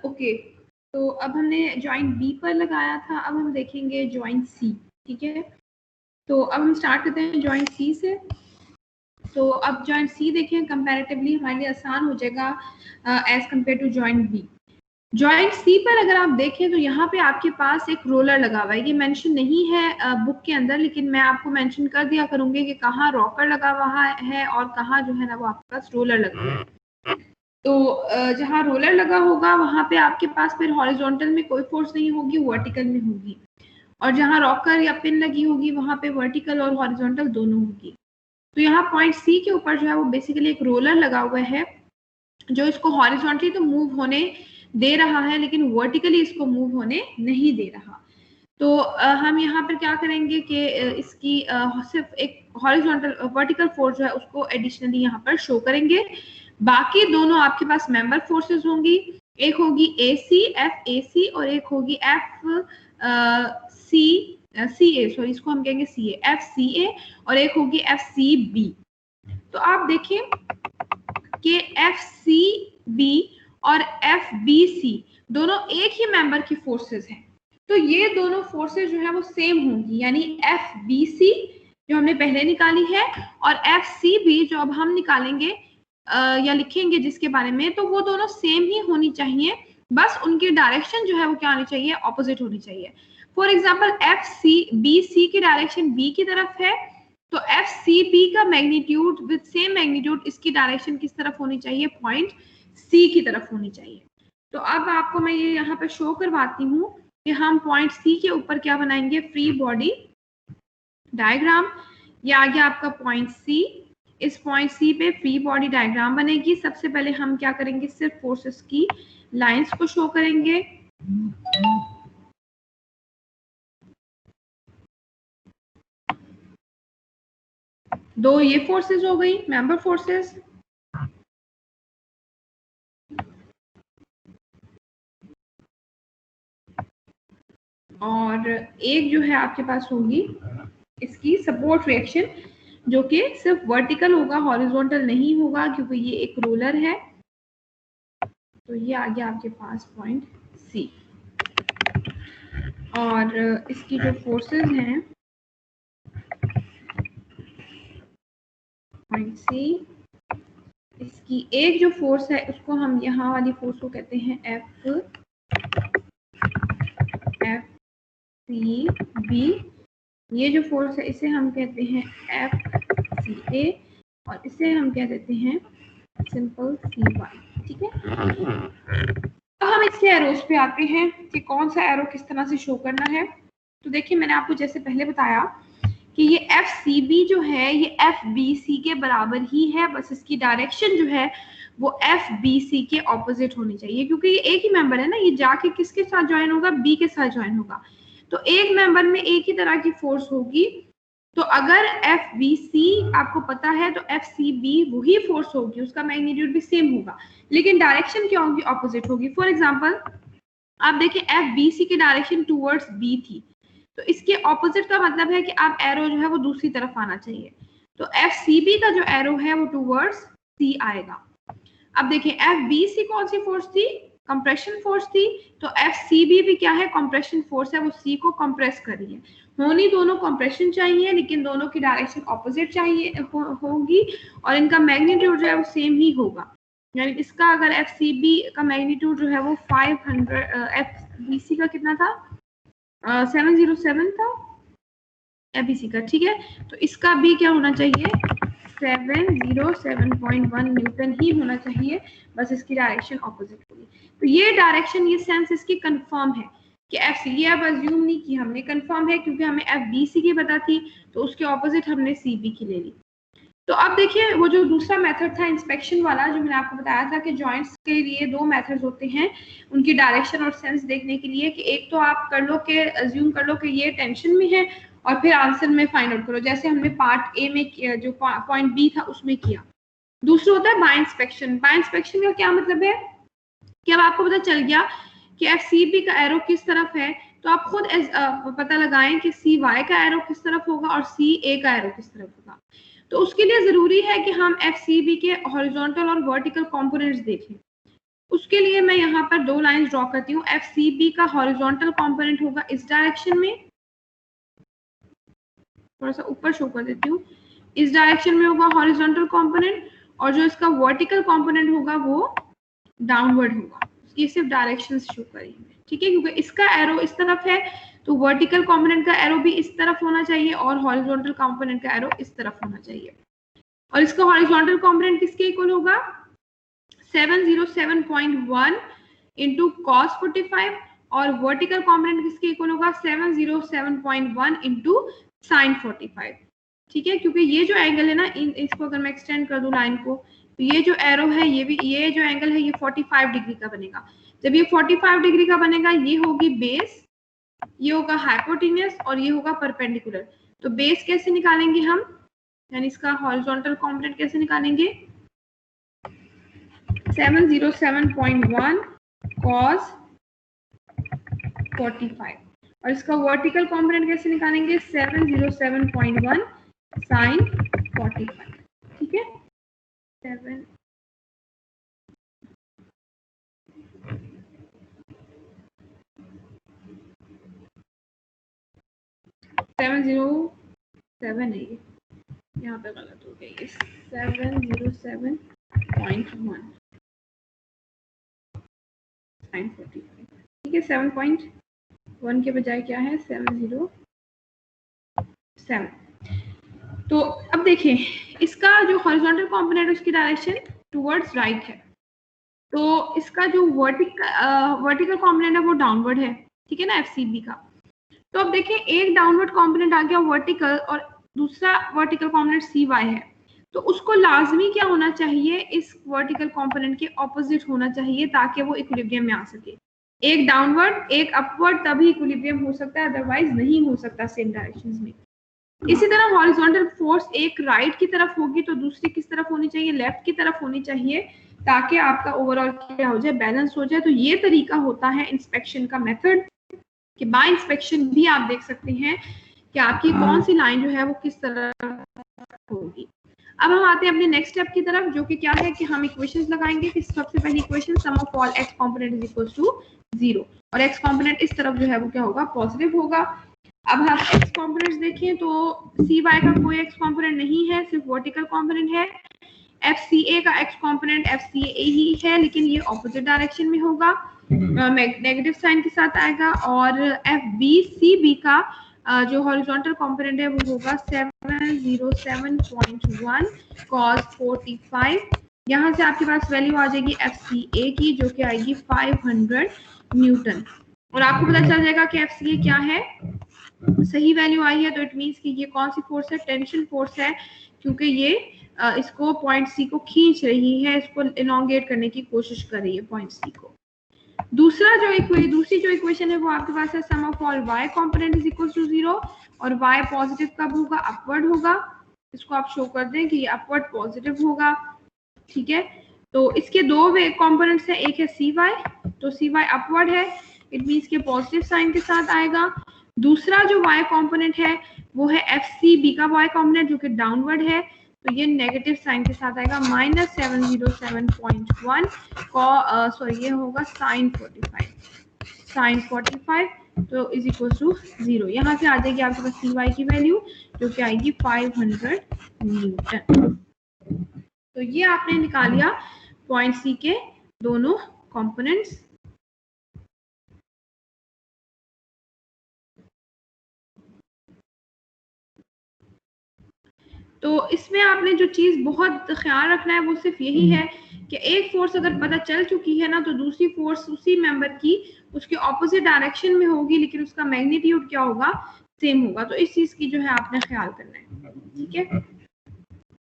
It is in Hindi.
ओके, तो अब हमने जॉइंट बी पर लगाया था, अब हम देखेंगे जॉइंट सी। ठीक है, तो अब हम स्टार्ट करते हैं जॉइंट सी से। तो अब जॉइंट सी देखें, कंपैरेटिवली हमारे लिए आसान हो जाएगा as compared to joint B. Joint C पर अगर आप देखें तो यहाँ पे आपके पास एक रोलर लगा हुआ है। ये मेंशन नहीं है बुक के अंदर, लेकिन मैं आपको मेंशन कर दिया करूंगी कि कहाँ रॉकर लगा हुआ है और कहाँ जो है ना वो आपके पास रोलर लगा हुआ है। तो जहाँ रोलर लगा होगा वहां पे आपके पास फिर हॉरिजॉन्टल में कोई फोर्स नहीं होगी, वर्टिकल में होगी। और जहाँ रॉकर या पिन लगी होगी वहां पे वर्टिकल और हॉरिजॉन्टल दोनों होगी। तो यहाँ पॉइंट सी के ऊपर जो है वो बेसिकली एक रोलर लगा हुआ है जो इसको हॉरिजॉन्टली तो मूव होने दे रहा है, लेकिन वर्टिकली इसको मूव होने नहीं दे रहा। तो हम यहाँ पर क्या करेंगे कि इसकी सिर्फ एक हॉरिजॉन्टल वर्टिकल फोर्स जो है उसको एडिशनली यहाँ पर शो करेंगे। बाकी दोनों आपके पास मेंबर फोर्सेस होंगी, एक होगी AC FAC और एक होगी CA, सॉरी इसको हम कहेंगे CA FCA, और एक होगी FCB। तो आप देखिए कि FCB और FBC दोनों एक ही मेंबर की फोर्सेस हैं। तो ये दोनों फोर्सेस जो है वो सेम होंगी, यानी FBC जो हमने पहले निकाली है और FCB जो अब हम निकालेंगे या लिखेंगे जिसके बारे में, तो वो दोनों सेम ही होनी चाहिए, बस उनकी डायरेक्शन जो है वो क्या होनी चाहिए, ऑपोजिट होनी चाहिए। फॉर एग्जाम्पल FCBC की डायरेक्शन B की तरफ है, तो FCB का मैग्नीट्यूड विद सेम मैग्नीट्यूड इसकी डायरेक्शन किस तरफ होनी चाहिए, पॉइंट C की तरफ होनी चाहिए। तो अब आपको मैं ये यहाँ पे शो करवाती हूँ कि हम पॉइंट C के ऊपर क्या बनाएंगे, फ्री बॉडी डायग्राम। ये आ गया आपका पॉइंट C। इस पॉइंट C पे फ्री बॉडी डायग्राम बनेगी। सबसे पहले हम क्या करेंगे, सिर्फ फोर्सेस की लाइंस को शो करेंगे। दो ये फोर्सेस हो गई मेंबर फोर्सेस, और एक जो है आपके पास होगी इसकी सपोर्ट रिएक्शन, जो कि सिर्फ वर्टिकल होगा, हॉरिजॉन्टल नहीं होगा क्योंकि ये एक रोलर है। तो ये आ गया आपके पास पॉइंट C। और इसकी जो फोर्सेस हैं पॉइंट C, इसकी एक जो फोर्स है उसको हम यहाँ वाली फोर्स को कहते हैं FCB। ये जो फोर्स है इसे हम कहते हैं FCA और इसे हम कह देते हैं सिंपल CY। ठीक है, अब हम इसके एरोस पे आते हैं कि कौन सा एरो किस तरह से शो करना है। तो देखिए मैंने आपको जैसे पहले बताया कि ये FCB जो है ये FBC के बराबर ही है, बस इसकी डायरेक्शन जो है वो FBC के ऑपोजिट होनी चाहिए, क्योंकि ये एक ही मेंबर है ना, ये जाके किसके साथ ज्वाइन होगा, B के साथ ज्वाइन होगा। तो एक मेंबर में एक ही तरह की फोर्स होगी। तो अगर FBC आपको पता है तो FCB वही फोर्स होगी, उसका मैग्नीट्यूड भी सेम होगा, लेकिन डायरेक्शन क्या होगी, ऑपोजिट होगी। फॉर एग्जांपल आप देखिए FBC की डायरेक्शन टूवर्ड्स B थी, तो इसके ऑपोजिट का मतलब है कि आप एरो जो है वो दूसरी तरफ आना चाहिए। तो FCB का जो एरो है वो टूवर्ड्स C आएगा। अब देखिए FBC कौन सी फोर्स थी, कंप्रेशन फोर्स थी, तो FCB भी क्या है, कंप्रेशन फोर्स है, वो C को कंप्रेस कर रही है। होनी दोनों कंप्रेशन चाहिए, लेकिन दोनों की डायरेक्शन ऑपोजिट चाहिए होगी और इनका मैग्नीट्यूड जो है वो सेम ही होगा। यानी इसका अगर FCB का मैग्नीट्यूड जो है वो 500, FBC का कितना था, 707 था FBC का, ठीक है, तो इसका भी क्या होना चाहिए, 707.1 न्यूटन ही होना चाहिए, बस इसकी डायरेक्शन ऑपोजिट होगी। तो ये डायरेक्शन, ये सेंस इसकी कंफर्म है कि FCB, ये अब अज्यूम नहीं की हमने, कंफर्म है क्योंकि हमें FBC की पता थी, तो उसके ऑपोजिट हमने CB की ले ली। तो अब देखिए वो जो दूसरा मेथड था इंस्पेक्शन वाला, जो मैंने आपको बताया था कि जॉइंट्स के लिए दो मेथड्स होते हैं उनकी डायरेक्शन और सेंस देखने के लिए, कि एक तो आप कर लो कि अज्यूम कर लो कि ये टेंशन में है और फिर आंसर में फाइंड आउट करो, जैसे हमने पार्ट ए में किया, जो पॉइंट बी था उसमें किया। दूसरा होता है बाय इंस्पेक्शन। बाय इंस्पेक्शन का क्या मतलब है कि अब आपको पता चल गया कि FCB का एरो किस तरफ है, तो आप खुद पता लगाएं कि CY का एरो किस तरफ होगा और CA का एरो किस तरफ होगा। तो उसके लिए जरूरी है कि हम FCB के हॉरिजॉन्टल और वर्टिकल कंपोनेंट्स देखें। उसके लिए मैं यहाँ पर दो लाइंस ड्रॉ करती हूँ। FCB का हॉरिजॉन्टल कंपोनेंट होगा इस डायरेक्शन में, थोड़ा सा ऊपर शो कर देती हूँ, इस डायरेक्शन में होगा हॉरिजॉन्टल कंपोनेंट, और जो इसका वर्टिकल कंपोनेंट होगा वो डाउनवर्ड होगा। उसकी सिर्फ डायरेक्शन शो करेंगे, ठीक है, क्योंकि इसका एरो इस तरफ है तो वर्टिकल कंपोनेंट का एरो भी इस तरफ होना चाहिए और हॉरिजॉन्टल कंपोनेंट का एरो इस तरफ होना चाहिए। और इसका हॉरिजॉन्टल कंपोनेंट किसके इक्वल होगा? 707.1 इंटू cos 45, और वर्टिकल कंपोनेंट किसके इक्वल होगा? 707.1 इंटू sin 45, ठीक है, क्योंकि ये जो एंगल है ना, इसको अगर मैं एक्सटेंड कर दूं लाइन को, तो ये जो एरो है, ये जो एंगल है ये 45 डिग्री का बनेगा। जब ये 45 डिग्री का बनेगा, ये होगी बेस, ये होगा हाइपोटेन्यूस और ये होगा परपेंडिकुलर। तो बेस कैसे निकालेंगे हम, यानी इसका हॉरिजॉन्टल कंपोनेंट कैसे निकालेंगे? 707.1 cos 45, और इसका वर्टिकल कंपोनेंट कैसे निकालेंगे? 707.1 sin 45, ठीक है। 707 है ये, यहाँ पे गलत हो गई, ये 707.1 sin 45, ठीक है। 7.1 के बजाय क्या है? 707। तो अब देखिए, इसका जो हॉरिजॉन्टल कंपोनेंट उसकी डायरेक्शन टुवर्ड्स राइट है, तो इसका जो वर्टिकल कंपोनेंट है वो डाउनवर्ड है, ठीक है ना, FCB का। तो अब देखिए, एक डाउनवर्ड कंपोनेंट आ गया वर्टिकल और दूसरा वर्टिकल कंपोनेंट CY है, तो उसको लाजमी क्या होना चाहिए? इस वर्टिकल कंपोनेंट के ऑपोजिट होना चाहिए ताकि वो इक्विलिब्रियम में आ सके। एक डाउनवर्ड एक अपवर्ड, तभी इक्विलिब्रियम हो सकता है, अदरवाइज नहीं हो सकता सेम डायरेक्शंस में। इसी तरह हॉरिजॉन्टल फोर्स एक राइट की तरफ होगी तो दूसरी किस तरफ होनी चाहिए? लेफ्ट की तरफ होनी चाहिए, ताकि आपका ओवरऑल क्या हो जाए? बैलेंस हो जाए। तो ये तरीका होता है इंस्पेक्शन का मेथड, कि बाय इंस्पेक्शन भी आप देख सकते हैं कि आपकी कौन सी लाइन जो है वो किस तरह होगी। अब हम आते हैं अपने नेक्स्ट स्टेप की तरफ, जो कि क्या है कि हम इक्वेशंस लगाएंगे। कि सबसे पहली equation, sum of all x component is equal to 0, और x कंपोनेंट इस तरफ जो है वो क्या होगा? पॉजिटिव होगा। अब हम x कंपोनेंट्स देखें तो CY का कोई x कंपोनेंट नहीं है, सिर्फ वर्टिकल कंपोनेंट है। FCA का x कंपोनेंट FCA ही है, लेकिन ये ऑपोजिट डायरेक्शन में होगा, नेगेटिव साइन के साथ आएगा। और FBCB का जो हॉरिजॉन्टल कंपोनेंट है वो होगा 707.1 cos 45। यहाँ से आपके पास वैल्यू आ जाएगी FCA की, जो कि आएगी 500 न्यूटन, और आपको पता चल जाएगा कि FCA क्या है। सही वैल्यू आई है तो इट मीन्स कि ये कौन सी फोर्स है? टेंशन फोर्स है, क्योंकि ये इसको पॉइंट C को खींच रही है, इसको इलोंगेट करने की कोशिश कर रही है पॉइंट C को। दूसरी जो इक्वेशन है वो आपके पास है, sum of all y component is equal to 0, और y पॉजिटिव कब होगा? अपवर्ड होगा। इसको आप शो कर दें कि ये अपवर्ड पॉजिटिव होगा, ठीक है। तो इसके दो कंपोनेंट्स हैं, एक है CY, तो CY अपवर्ड है, इट मीन्स के पॉजिटिव साइन के साथ आएगा। दूसरा जो y कंपोनेंट है वो है FCB का y कंपोनेंट, जो कि डाउनवर्ड है, तो ये नेगेटिव साइन के साथ आएगा, -707.1 सॉरी ये होगा sin 45, तो इज इक्वल टू 0। यहाँ से आ जाएगी आपके पास CY की वैल्यू, जो कि आएगी 500 न्यूटन। तो ये आपने निकाल लिया पॉइंट C के दोनों कंपोनेंट्स। तो इसमें आपने जो चीज बहुत ख्याल रखना है वो सिर्फ यही है कि एक फोर्स अगर पता चल चुकी है ना, तो दूसरी फोर्स उसी मेंबर की उसके ऑपोजिट डायरेक्शन में होगी, लेकिन उसका मैग्नीट्यूड क्या होगा? सेम होगा। तो इस चीज की जो है आपने ख्याल करना है, ठीक है।